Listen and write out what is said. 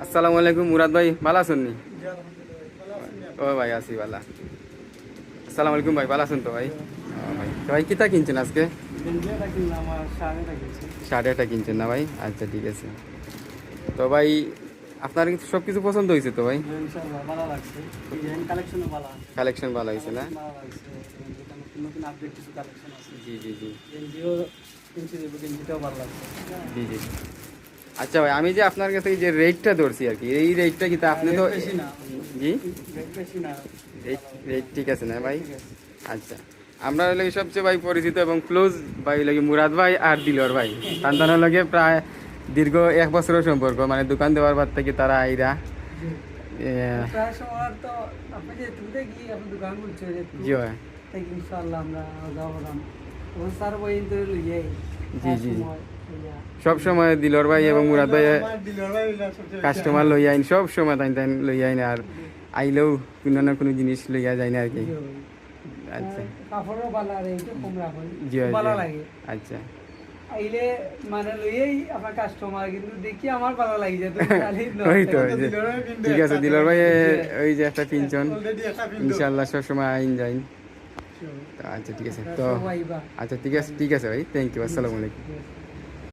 আসসালামু আলাইকুম মুরাদ ভাই, ভালো আছেন নি? ও ভাই আছি ভালো। আসসালামু আলাইকুম ভাই, ভালো আছেন তো ভাই? ভাই তো ভাই কিতা কিনছেন আজকে? সাড়ে আটটা কিনছেন না ভাই? আচ্ছা ঠিক আছে। তো ভাই আপনার কিন্তু সব কিছু পছন্দ হয়েছে তো ভাই? কালেকশন ভালো হয়েছে না? জি জি জি জি জি। আচ্ছা ভাই, আমি যে আপনার কাছে এই যে রেটটা ধরছি আর কি, এই রেটটা কি তা আপনি তো জি রেট রেট ঠিক আছে না ভাই? আচ্ছা, আমরা লাগে সবচেয়ে ভাই পরিচিত এবং ক্লোজ ভাই লাগে মুরাদ ভাই আর দিলর ভাই। সন্তানের লগে প্রায় দীর্ঘ 1 বছরের সম্পর্ক, মানে দোকান দেওয়ার পর থেকে তারা আইরা জি ভাই জি জি সব সময় দিলর ভাই এবং মুরাদ ভাই কাস্টমার লই আইন, সব সময় তাই তাই লই আইন, আর আইলেও কোনো না কোনো জিনিস লইয়া যায় না আর কি। আচ্ছা জি ভাই আচ্ছা আইলে মানে লইয়েই আপনার কাস্টমার, কিন্তু দেখি আমার ভালো লাগে যে ওই তো ওই যে ঠিক আছে দিলর ভাই, ওই যে একটা পিনচন ইনশাল্লাহ সবসময় আইন যাইন। তো আচ্ছা ঠিক আছে তো, আচ্ছা ঠিক আছে ভাই, থ্যাংক ইউ, আসসালামু আলাইকুম।